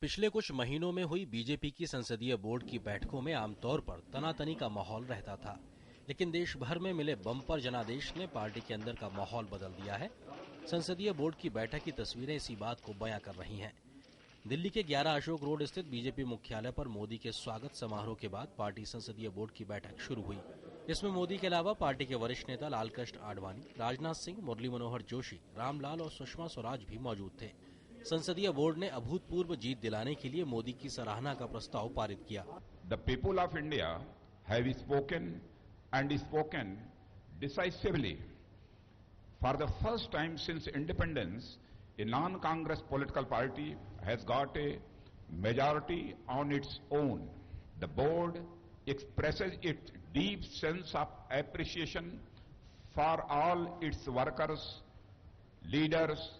पिछले कुछ महीनों में हुई बीजेपी की संसदीय बोर्ड की बैठकों में आमतौर पर तनातनी का माहौल रहता था, लेकिन देश भर में मिले बम्पर जनादेश ने पार्टी के अंदर का माहौल बदल दिया है। संसदीय बोर्ड की बैठक की तस्वीरें इसी बात को बयां कर रही हैं। दिल्ली के 11 अशोक रोड स्थित बीजेपी मुख्यालय पर मोदी के स्वागत समारोह के बाद पार्टी संसदीय बोर्ड की बैठक शुरू हुई। इसमें मोदी के अलावा पार्टी के वरिष्ठ नेता लालकृष्ण आडवाणी, राजनाथ सिंह, मुरली मनोहर जोशी, रामलाल और सुषमा स्वराज भी मौजूद थे। संसदीय बोर्ड ने अभूतपूर्व जीत दिलाने के लिए मोदी की सराहना का प्रस्ताव पारित किया। The people of India have spoken and spoken decisively. For the first time since independence, a non-Congress political party has got a majority on its own. The board expresses its deep sense of appreciation for all its workers, leaders,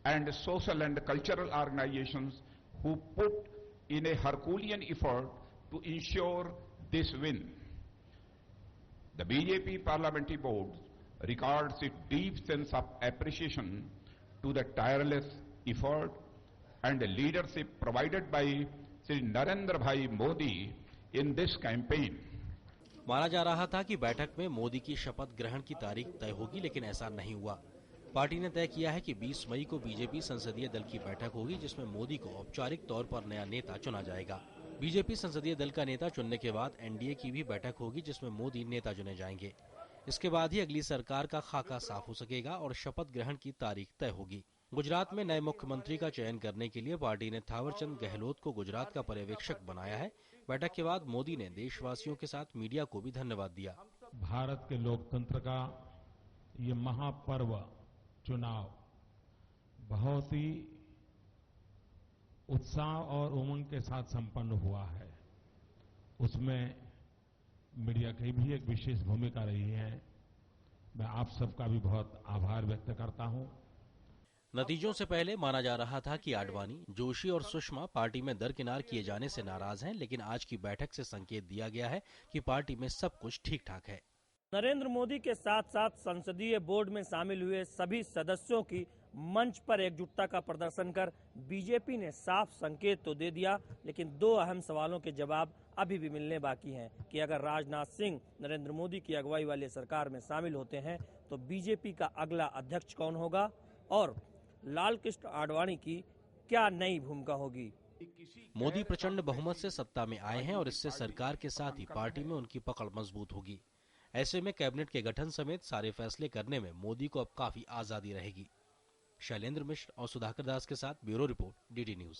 and social and cultural organizations who put in a Herculean effort to ensure this win. The BJP Parliamentary Board records its deep sense of appreciation to the tireless effort and leadership provided by Shri Narendra Bhai Modi in this campaign. माना जा रहा था कि बैठक में मोदी की शपथ ग्रहण की तारीख तय होगी, लेकिन ऐसा नहीं हुआ। पार्टी ने तय किया है कि 20 मई को बीजेपी संसदीय दल की बैठक होगी, जिसमें मोदी को औपचारिक तौर पर नया नेता चुना जाएगा। बीजेपी संसदीय दल का नेता चुनने के बाद एनडीए की भी बैठक होगी, जिसमें मोदी नेता चुने जाएंगे। इसके बाद ही अगली सरकार का खाका साफ हो सकेगा और शपथ ग्रहण की तारीख तय होगी। गुजरात में नए मुख्यमंत्री का चयन करने के लिए पार्टी ने थावरचंद गहलोत को गुजरात का पर्यवेक्षक बनाया है। बैठक के बाद मोदी ने देशवासियों के साथ मीडिया को भी धन्यवाद दिया। भारत के लोकतंत्र का ये महापर्व चुनाव बहुत ही उत्साह और उमंग के साथ संपन्न हुआ है। उसमें मीडिया की भी एक विशेष भूमिका रही है। मैं आप सबका भी बहुत आभार व्यक्त करता हूं। नतीजों से पहले माना जा रहा था कि आडवाणी, जोशी और सुषमा पार्टी में दरकिनार किए जाने से नाराज हैं, लेकिन आज की बैठक से संकेत दिया गया है कि पार्टी में सब कुछ ठीक ठाक है। नरेंद्र मोदी के साथ साथ संसदीय बोर्ड में शामिल हुए सभी सदस्यों की मंच पर एकजुटता का प्रदर्शन कर बीजेपी ने साफ संकेत तो दे दिया, लेकिन दो अहम सवालों के जवाब अभी भी मिलने बाकी हैं कि अगर राजनाथ सिंह नरेंद्र मोदी की अगुवाई वाली सरकार में शामिल होते हैं तो बीजेपी का अगला अध्यक्ष कौन होगा और लालकृष्ण आडवाणी की क्या नई भूमिका होगी। मोदी प्रचंड बहुमत से सत्ता में आए हैं और इससे सरकार के साथ ही पार्टी में उनकी पकड़ मजबूत होगी। ऐसे में कैबिनेट के गठन समेत सारे फैसले करने में मोदी को अब काफी आजादी रहेगी। शैलेंद्र मिश्र और सुधाकर दास के साथ ब्यूरो रिपोर्ट, डीडी न्यूज।